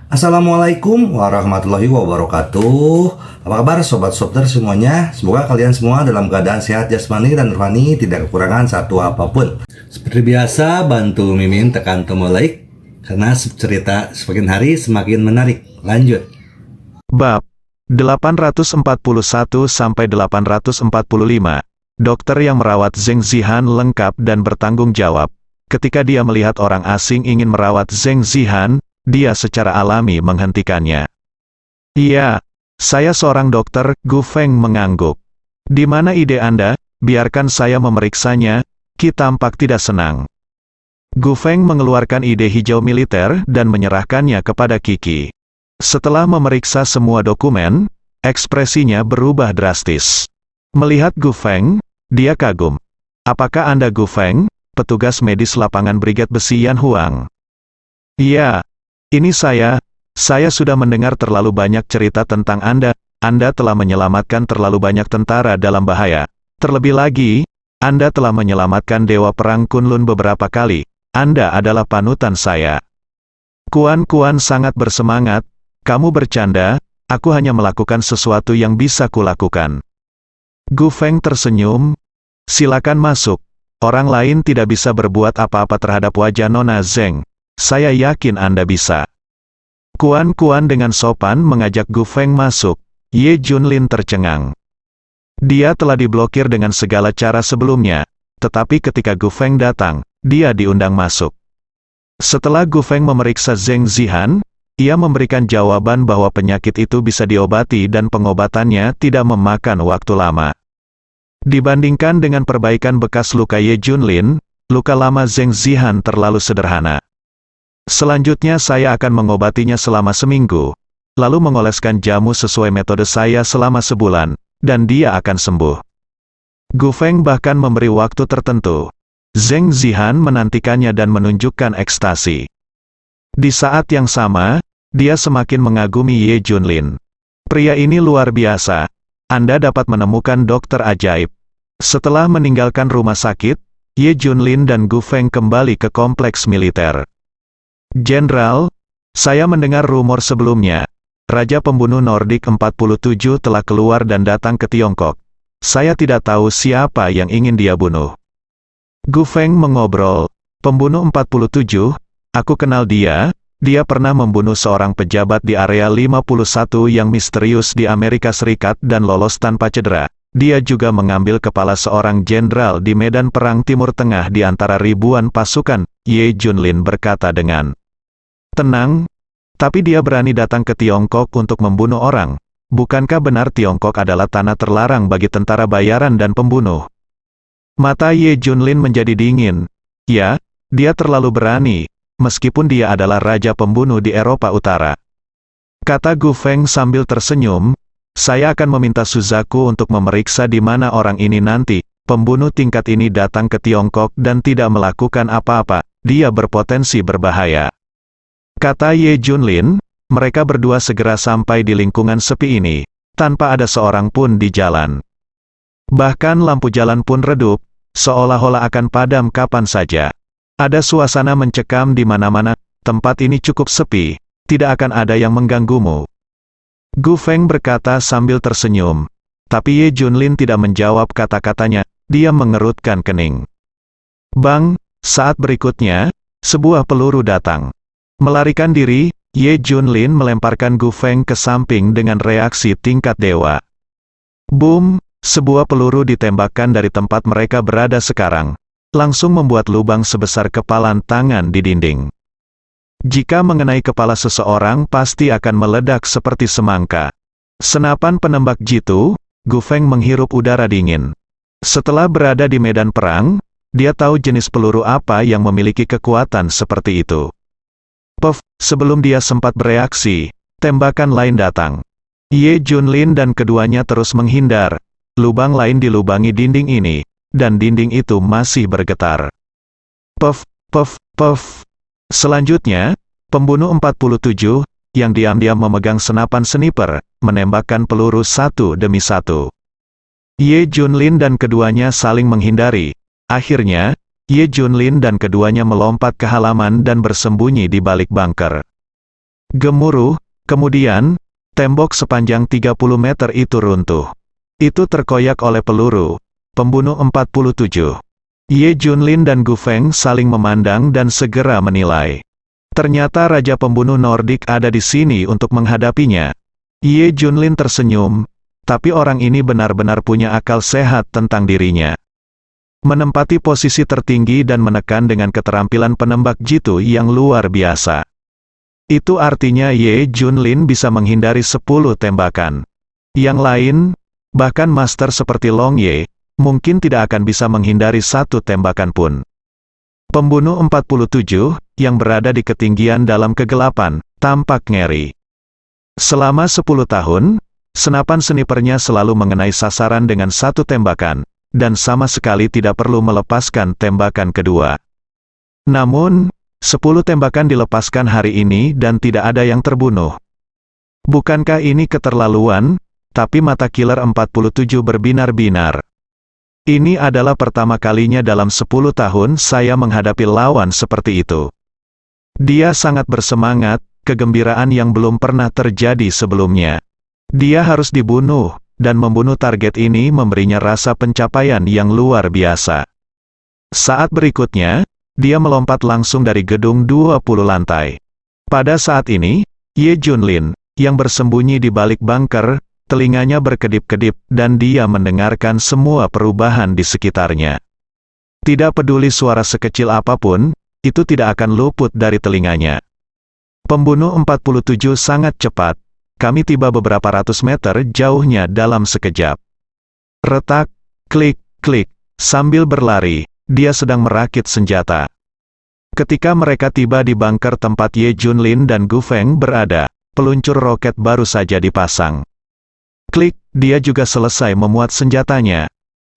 Assalamualaikum warahmatullahi wabarakatuh. Apa kabar sobat Sopter semuanya? Semoga kalian semua dalam keadaan sehat jasmani dan rohani, tidak kekurangan satu apapun. Seperti biasa, bantu Mimin tekan tombol like karena cerita semakin hari semakin menarik. Lanjut. Bab 841 sampai 845. Dokter yang merawat Zheng Zihan lengkap dan bertanggung jawab. Ketika dia melihat orang asing ingin merawat Zheng Zihan, dia secara alami menghentikannya. "Iya, saya seorang dokter," Gu Feng mengangguk. "Di mana ide Anda? Biarkan saya memeriksanya." Qi tampak tidak senang. Gu Feng mengeluarkan ide hijau militer dan menyerahkannya kepada Qi. Setelah memeriksa semua dokumen, ekspresinya berubah drastis. Melihat Gu Feng, dia kagum. "Apakah Anda Gu Feng, petugas medis lapangan Brigade Besi Yan Huang?" "Iya, ini saya. Saya sudah mendengar terlalu banyak cerita tentang Anda. Anda telah menyelamatkan terlalu banyak tentara dalam bahaya. Terlebih lagi, Anda telah menyelamatkan Dewa Perang Kunlun beberapa kali. Anda adalah panutan saya." Kuan sangat bersemangat. "Kamu bercanda, aku hanya melakukan sesuatu yang bisa kulakukan." Gu Feng tersenyum. "Silakan masuk. Orang lain tidak bisa berbuat apa-apa terhadap wajah Nona Zheng. Saya yakin Anda bisa." Kuan dengan sopan mengajak Gu Feng masuk. Ye Junlin tercengang. Dia telah diblokir dengan segala cara sebelumnya, tetapi ketika Gu Feng datang, dia diundang masuk. Setelah Gu Feng memeriksa Zheng Zihan, ia memberikan jawaban bahwa penyakit itu bisa diobati dan pengobatannya tidak memakan waktu lama. Dibandingkan dengan perbaikan bekas luka Ye Junlin, luka lama Zheng Zihan terlalu sederhana. "Selanjutnya saya akan mengobatinya selama seminggu, lalu mengoleskan jamu sesuai metode saya selama sebulan, dan dia akan sembuh." Gu Feng bahkan memberi waktu tertentu. Zheng Zihan menantikannya dan menunjukkan ekstasi. Di saat yang sama, dia semakin mengagumi Ye Junlin. "Pria ini luar biasa. Anda dapat menemukan dokter ajaib." Setelah meninggalkan rumah sakit, Ye Junlin dan Gu Feng kembali ke kompleks militer. "Jenderal, saya mendengar rumor sebelumnya. Raja pembunuh Nordik 47 telah keluar dan datang ke Tiongkok. Saya tidak tahu siapa yang ingin dia bunuh." Gu Feng mengobrol. "Pembunuh 47, aku kenal dia. Dia pernah membunuh seorang pejabat di area 51 yang misterius di Amerika Serikat dan lolos tanpa cedera. Dia juga mengambil kepala seorang jenderal di medan perang Timur Tengah di antara ribuan pasukan." Ye Junlin berkata dengan tenang. "Tapi dia berani datang ke Tiongkok untuk membunuh orang. Bukankah benar Tiongkok adalah tanah terlarang bagi tentara bayaran dan pembunuh?" Mata Ye Junlin menjadi dingin. "Ya, dia terlalu berani, meskipun dia adalah raja pembunuh di Eropa Utara." Kata Gu Feng sambil tersenyum, "Saya akan meminta Suzaku untuk memeriksa di mana orang ini nanti. Pembunuh tingkat ini datang ke Tiongkok dan tidak melakukan apa-apa. Dia berpotensi berbahaya." Kata Ye Junlin. Mereka berdua segera sampai di lingkungan sepi ini, tanpa ada seorang pun di jalan. Bahkan lampu jalan pun redup, seolah-olah akan padam kapan saja. Ada suasana mencekam di mana-mana. Tempat ini cukup sepi, tidak akan ada yang mengganggumu. Gu Feng berkata sambil tersenyum. Tapi Ye Junlin tidak menjawab kata-katanya, dia mengerutkan kening. Bang, saat berikutnya, sebuah peluru datang. Melarikan diri, Ye Junlin melemparkan Gu Feng ke samping dengan reaksi tingkat dewa. Boom, sebuah peluru ditembakkan dari tempat mereka berada sekarang. Langsung membuat lubang sebesar kepalan tangan di dinding. Jika mengenai kepala seseorang pasti akan meledak seperti semangka. Senapan penembak jitu, Gu Feng menghirup udara dingin. Setelah berada di medan perang, dia tahu jenis peluru apa yang memiliki kekuatan seperti itu. Puff, sebelum dia sempat bereaksi, tembakan lain datang. Ye Junlin dan keduanya terus menghindar. Lubang lain dilubangi dinding ini, dan dinding itu masih bergetar. Puff, puff, puff. Selanjutnya, pembunuh 47, yang diam-diam memegang senapan sniper, menembakkan peluru satu demi satu. Ye Junlin dan keduanya saling menghindari. Akhirnya, Ye Junlin dan keduanya melompat ke halaman dan bersembunyi di balik bunker. Gemuruh, kemudian, tembok sepanjang 30 meter itu runtuh. Itu terkoyak oleh peluru. Pembunuh 47. Ye Junlin dan Gu Feng saling memandang dan segera menilai. Ternyata Raja Pembunuh Nordik ada di sini untuk menghadapinya. Ye Junlin tersenyum, tapi orang ini benar-benar punya akal sehat tentang dirinya. Menempati posisi tertinggi dan menekan dengan keterampilan penembak jitu yang luar biasa. Itu artinya Ye Junlin bisa menghindari 10 tembakan. Yang lain, bahkan master seperti Long Ye, mungkin tidak akan bisa menghindari 1 tembakan pun. Pembunuh 47, yang berada di ketinggian dalam kegelapan, tampak ngeri. Selama 10 tahun, senapan snipernya selalu mengenai sasaran dengan 1 tembakan, dan sama sekali tidak perlu melepaskan tembakan kedua. Namun, 10 tembakan dilepaskan hari ini dan tidak ada yang terbunuh. Bukankah ini keterlaluan? Tapi mata killer 47 berbinar-binar. Ini adalah pertama kalinya dalam 10 tahun saya menghadapi lawan seperti itu. Dia sangat bersemangat, kegembiraan yang belum pernah terjadi sebelumnya. Dia harus dibunuh, dan membunuh target ini memberinya rasa pencapaian yang luar biasa. Saat berikutnya, dia melompat langsung dari gedung 20 lantai. Pada saat ini, Ye Junlin, yang bersembunyi di balik bunker, telinganya berkedip-kedip dan dia mendengarkan semua perubahan di sekitarnya. Tidak peduli suara sekecil apapun, itu tidak akan luput dari telinganya. Pembunuh 47 sangat cepat. Kami tiba beberapa ratus meter jauhnya dalam sekejap. Retak, klik, klik, sambil berlari, dia sedang merakit senjata. Ketika mereka tiba di bunker tempat Ye Junlin dan Gu Feng berada, peluncur roket baru saja dipasang. Klik, dia juga selesai memuat senjatanya.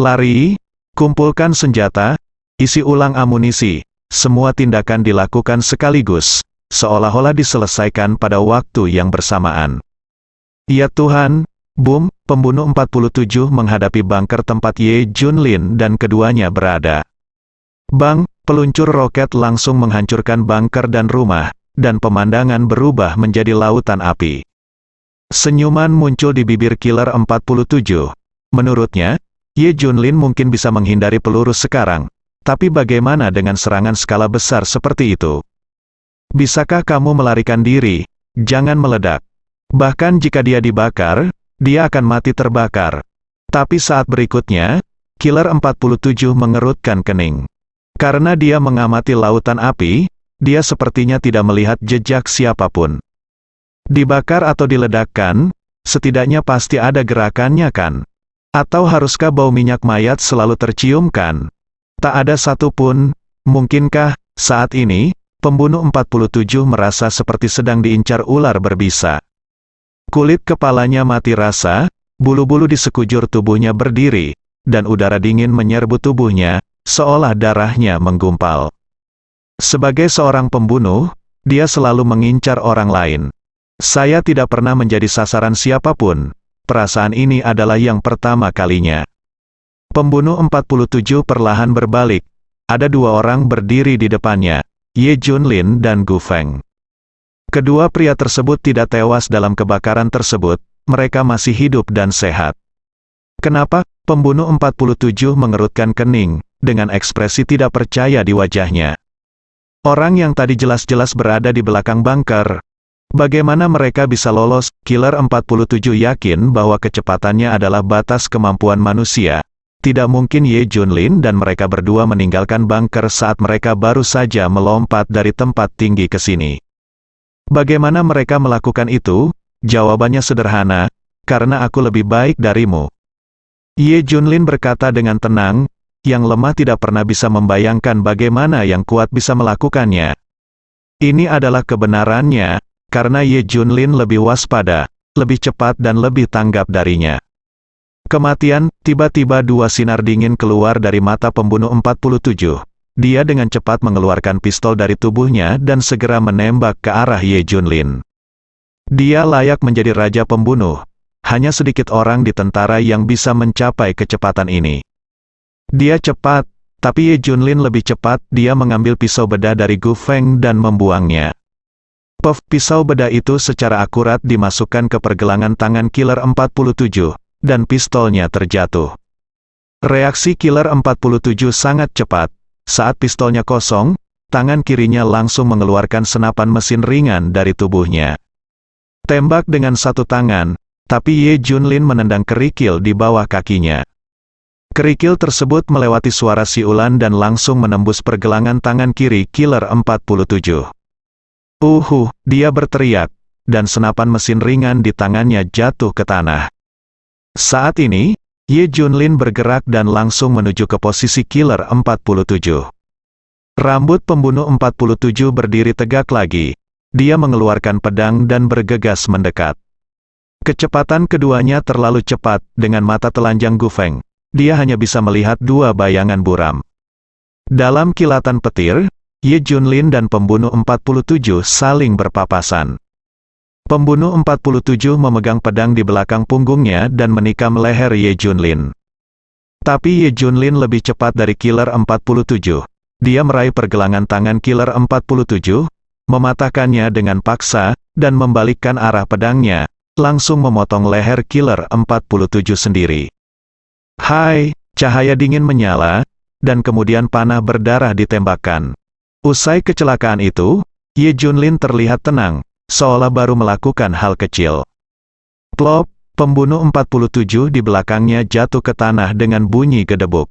Lari, kumpulkan senjata, isi ulang amunisi, semua tindakan dilakukan sekaligus, seolah-olah diselesaikan pada waktu yang bersamaan. Ya Tuhan, boom, pembunuh 47 menghadapi bunker tempat Ye Junlin dan keduanya berada. Bang, peluncur roket langsung menghancurkan bunker dan rumah, dan pemandangan berubah menjadi lautan api. Senyuman muncul di bibir killer 47. Menurutnya, Ye Junlin mungkin bisa menghindari peluru sekarang, tapi bagaimana dengan serangan skala besar seperti itu? Bisakah kamu melarikan diri? Jangan meledak. Bahkan jika dia dibakar, dia akan mati terbakar. Tapi saat berikutnya, killer 47 mengerutkan kening. Karena dia mengamati lautan api, dia sepertinya tidak melihat jejak siapapun. Dibakar atau diledakkan, setidaknya pasti ada gerakannya kan? Atau haruskah bau minyak mayat selalu terciumkan? Tak ada satupun. Mungkinkah, saat ini, pembunuh 47 merasa seperti sedang diincar ular berbisa. Kulit kepalanya mati rasa, bulu-bulu di sekujur tubuhnya berdiri, dan udara dingin menyerbu tubuhnya, seolah darahnya menggumpal. Sebagai seorang pembunuh, dia selalu mengincar orang lain. Saya tidak pernah menjadi sasaran siapapun. Perasaan ini adalah yang pertama kalinya. Pembunuh 47 perlahan berbalik. Ada 2 orang berdiri di depannya, Ye Junlin dan Gu Feng. Kedua pria tersebut tidak tewas dalam kebakaran tersebut, mereka masih hidup dan sehat. Kenapa? Pembunuh 47 mengerutkan kening, dengan ekspresi tidak percaya di wajahnya. Orang yang tadi jelas-jelas berada di belakang bunker. Bagaimana mereka bisa lolos? Killer 47 yakin bahwa kecepatannya adalah batas kemampuan manusia. Tidak mungkin Ye Junlin dan mereka berdua meninggalkan bunker saat mereka baru saja melompat dari tempat tinggi ke sini. Bagaimana mereka melakukan itu? Jawabannya sederhana, karena aku lebih baik darimu. Ye Junlin berkata dengan tenang, yang lemah tidak pernah bisa membayangkan bagaimana yang kuat bisa melakukannya. Ini adalah kebenarannya, karena Ye Junlin lebih waspada, lebih cepat dan lebih tanggap darinya. Kematian, tiba-tiba 2 sinar dingin keluar dari mata pembunuh 47. Dia dengan cepat mengeluarkan pistol dari tubuhnya dan segera menembak ke arah Ye Junlin. Dia layak menjadi raja pembunuh. Hanya sedikit orang di tentara yang bisa mencapai kecepatan ini. Dia cepat, tapi Ye Junlin lebih cepat. Dia mengambil pisau bedah dari Gu Feng dan membuangnya. Pisau bedah itu secara akurat dimasukkan ke pergelangan tangan Killer 47, dan pistolnya terjatuh. Reaksi Killer 47 sangat cepat. Saat pistolnya kosong, tangan kirinya langsung mengeluarkan senapan mesin ringan dari tubuhnya. Tembak dengan satu tangan, tapi Ye Junlin menendang kerikil di bawah kakinya. Kerikil tersebut melewati suara siulan dan langsung menembus pergelangan tangan kiri Killer 47. Dia berteriak, dan senapan mesin ringan di tangannya jatuh ke tanah. Saat ini, Ye Junlin bergerak dan langsung menuju ke posisi Killer 47. Rambut pembunuh 47 berdiri tegak lagi. Dia mengeluarkan pedang dan bergegas mendekat. Kecepatan keduanya terlalu cepat, dengan mata telanjang Gu Feng. Dia hanya bisa melihat dua bayangan buram. Dalam kilatan petir, Ye Junlin dan pembunuh 47 saling berpapasan. Pembunuh 47 memegang pedang di belakang punggungnya dan menikam leher Ye Junlin. Tapi Ye Junlin lebih cepat dari Killer 47. Dia meraih pergelangan tangan Killer 47, mematahkannya dengan paksa, dan membalikkan arah pedangnya, langsung memotong leher Killer 47 sendiri. Hai, cahaya dingin menyala, dan kemudian panah berdarah ditembakkan. Usai kecelakaan itu, Ye Junlin terlihat tenang, seolah baru melakukan hal kecil. Plop, pembunuh 47 di belakangnya jatuh ke tanah dengan bunyi gedebuk.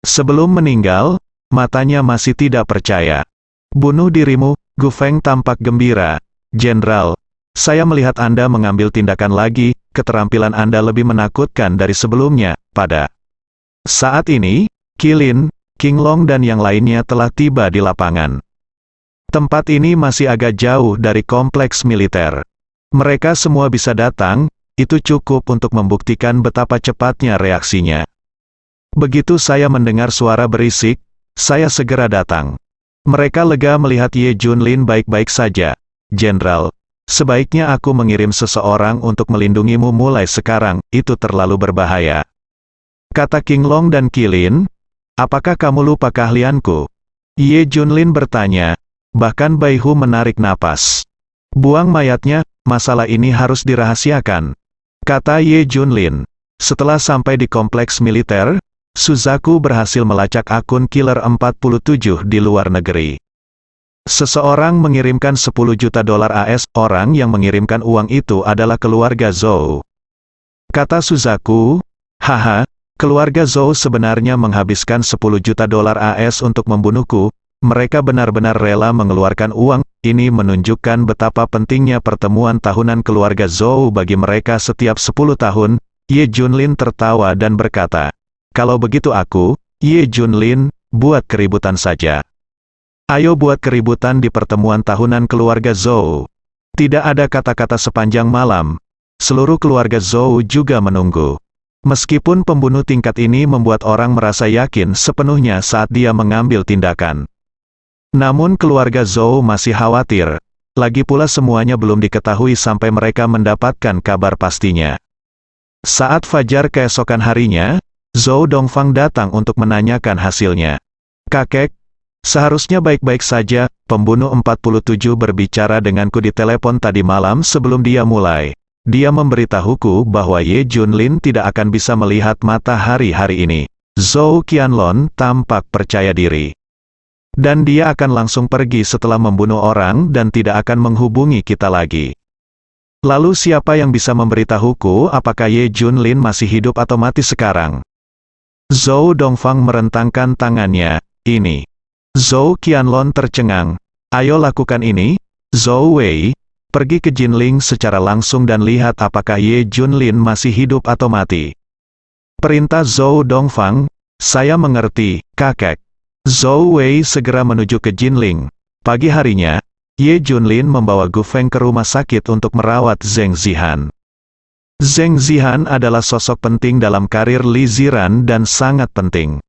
Sebelum meninggal, matanya masih tidak percaya. Bunuh dirimu, Gu Feng tampak gembira. Jenderal, saya melihat Anda mengambil tindakan lagi, keterampilan Anda lebih menakutkan dari sebelumnya. Pada saat ini, Qilin, King Long dan yang lainnya telah tiba di lapangan. Tempat ini masih agak jauh dari kompleks militer. Mereka semua bisa datang, itu cukup untuk membuktikan betapa cepatnya reaksinya. Begitu saya mendengar suara berisik, saya segera datang. Mereka lega melihat Ye Junlin baik-baik saja. Jenderal, sebaiknya aku mengirim seseorang untuk melindungimu mulai sekarang, itu terlalu berbahaya. Kata King Long dan Qilin, apakah kamu lupa keahlianku? Ye Junlin bertanya, bahkan Bai Hu menarik napas. Buang mayatnya, masalah ini harus dirahasiakan. Kata Ye Junlin. Setelah sampai di kompleks militer, Suzaku berhasil melacak akun Killer 47 di luar negeri. Seseorang mengirimkan 10 juta dolar AS, orang yang mengirimkan uang itu adalah keluarga Zhou. Kata Suzaku, haha, keluarga Zhou sebenarnya menghabiskan 10 juta dolar AS untuk membunuhku, mereka benar-benar rela mengeluarkan uang, ini menunjukkan betapa pentingnya pertemuan tahunan keluarga Zhou bagi mereka setiap 10 tahun, Ye Junlin tertawa dan berkata, kalau begitu aku, Ye Junlin, buat keributan saja. Ayo buat keributan di pertemuan tahunan keluarga Zhou. Tidak ada kata-kata sepanjang malam. Seluruh keluarga Zhou juga menunggu. Meskipun pembunuh tingkat ini membuat orang merasa yakin sepenuhnya saat dia mengambil tindakan. Namun keluarga Zhou masih khawatir. Lagi pula semuanya belum diketahui sampai mereka mendapatkan kabar pastinya. Saat fajar keesokan harinya, Zhou Dongfang datang untuk menanyakan hasilnya. Kakek, seharusnya baik-baik saja, pembunuh 47 berbicara denganku di telepon tadi malam sebelum dia mulai. Dia memberitahuku bahwa Ye Junlin tidak akan bisa melihat matahari hari ini. Zhou Qianlong tampak percaya diri. Dan dia akan langsung pergi setelah membunuh orang dan tidak akan menghubungi kita lagi. Lalu siapa yang bisa memberitahuku apakah Ye Junlin masih hidup atau mati sekarang? Zhou Dongfang merentangkan tangannya, ini. Zhou Qianlong tercengang. Ayo lakukan ini, Zhou Wei. Pergi ke Jinling secara langsung dan lihat apakah Ye Junlin masih hidup atau mati. Perintah Zhou Dongfang, saya mengerti, kakek. Zhou Wei segera menuju ke Jinling. Pagi harinya, Ye Junlin membawa Gu Feng ke rumah sakit untuk merawat Zheng Zihan. Zheng Zihan adalah sosok penting dalam karir Li Ziran dan sangat penting.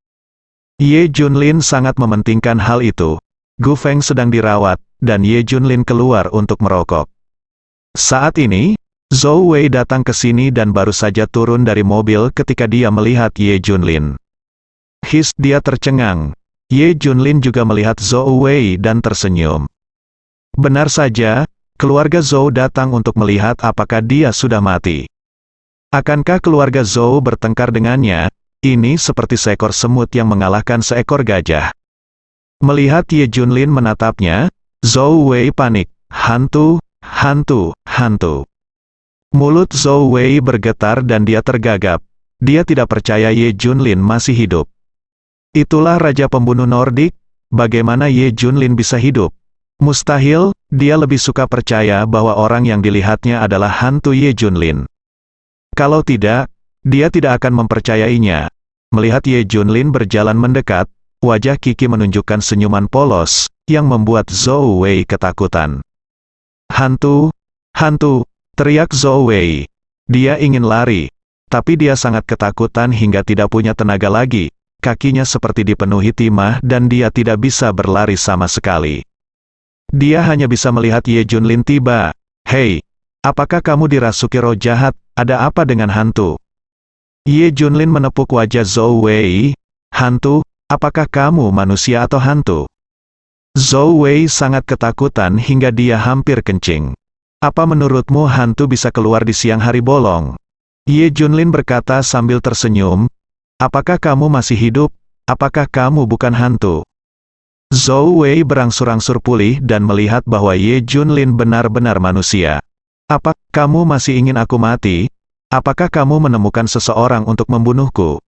Ye Junlin sangat mementingkan hal itu. Gu Feng sedang dirawat, dan Ye Junlin keluar untuk merokok. Saat ini, Zhou Wei datang ke sini dan baru saja turun dari mobil ketika dia melihat Ye Junlin. Dia tercengang. Ye Junlin juga melihat Zhou Wei dan tersenyum. Benar saja, keluarga Zhou datang untuk melihat apakah dia sudah mati. Akankah keluarga Zhou bertengkar dengannya? Ini seperti seekor semut yang mengalahkan seekor gajah. Melihat Ye Junlin menatapnya, Zhou Wei panik. Hantu, hantu, hantu. Mulut Zhou Wei bergetar dan dia tergagap. Dia tidak percaya Ye Junlin masih hidup. Itulah Raja Pembunuh Nordik, bagaimana Ye Junlin bisa hidup? Mustahil, dia lebih suka percaya bahwa orang yang dilihatnya adalah hantu Ye Junlin. Kalau tidak, dia tidak akan mempercayainya. Melihat Ye Junlin berjalan mendekat, wajah Qi Qi menunjukkan senyuman polos, yang membuat Zhou Wei ketakutan. Hantu, hantu, teriak Zhou Wei. Dia ingin lari, tapi dia sangat ketakutan hingga tidak punya tenaga lagi. Kakinya seperti dipenuhi timah dan dia tidak bisa berlari sama sekali. Dia hanya bisa melihat Ye Junlin tiba. Hei, apakah kamu dirasuki roh jahat? Ada apa dengan hantu? Ye Junlin menepuk wajah Zhou Wei. Hantu, apakah kamu manusia atau hantu? Zhou Wei sangat ketakutan hingga dia hampir kencing. Apa menurutmu hantu bisa keluar di siang hari bolong? Ye Junlin berkata sambil tersenyum. Apakah kamu masih hidup? Apakah kamu bukan hantu? Zhou Wei berangsur-angsur pulih dan melihat bahwa Ye Junlin benar-benar manusia. Apa, kamu masih ingin aku mati? Apakah kamu menemukan seseorang untuk membunuhku?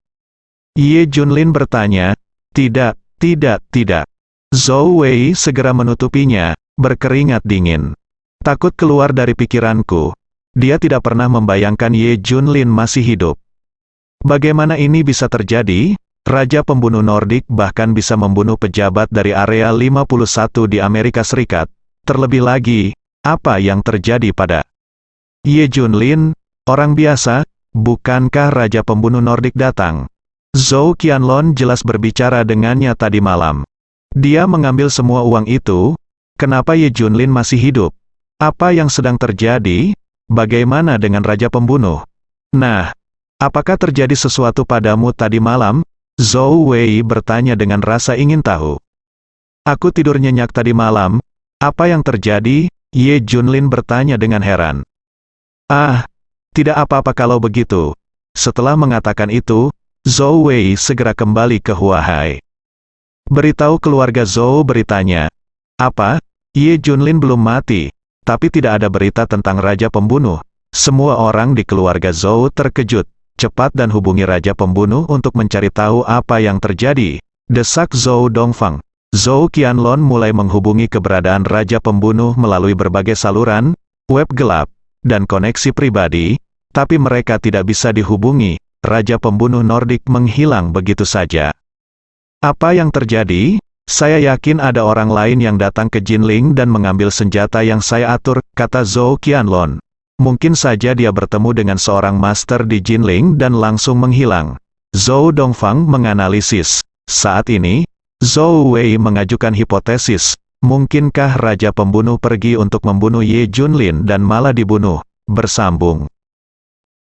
Ye Junlin bertanya. Tidak, tidak, tidak. Zhou Wei segera menutupinya, berkeringat dingin. Takut keluar dari pikiranku. Dia tidak pernah membayangkan Ye Junlin masih hidup. Bagaimana ini bisa terjadi? Raja Pembunuh Nordik bahkan bisa membunuh pejabat dari Area 51 di Amerika Serikat. Terlebih lagi, apa yang terjadi pada Ye Junlin, orang biasa? Bukankah Raja Pembunuh Nordik datang? Zhou Qianlong jelas berbicara dengannya tadi malam. Dia mengambil semua uang itu. Kenapa Ye Junlin masih hidup? Apa yang sedang terjadi? Bagaimana dengan Raja Pembunuh? Nah, apakah terjadi sesuatu padamu tadi malam? Zhou Wei bertanya dengan rasa ingin tahu. Aku tidur nyenyak tadi malam. Apa yang terjadi? Ye Junlin bertanya dengan heran. Ah, tidak apa-apa kalau begitu. Setelah mengatakan itu, Zhou Wei segera kembali ke Huahai. Beritahu keluarga Zhou beritanya. Apa? Ye Junlin belum mati, tapi tidak ada berita tentang Raja Pembunuh. Semua orang di keluarga Zhou terkejut. Cepat dan hubungi Raja Pembunuh untuk mencari tahu apa yang terjadi. Desak Zhou Dongfang. Zhou Qianlong mulai menghubungi keberadaan Raja Pembunuh melalui berbagai saluran, web gelap, dan koneksi pribadi, tapi mereka tidak bisa dihubungi. Raja Pembunuh Nordik menghilang begitu saja. Apa yang terjadi? Saya yakin ada orang lain yang datang ke Jinling dan mengambil senjata yang saya atur, kata Zhou Qianlong. Mungkin saja dia bertemu dengan seorang master di Jinling dan langsung menghilang. Zhou Dongfang menganalisis. Saat ini, Zhou Wei mengajukan hipotesis. Mungkinkah Raja Pembunuh pergi untuk membunuh Ye Junlin dan malah dibunuh? Bersambung.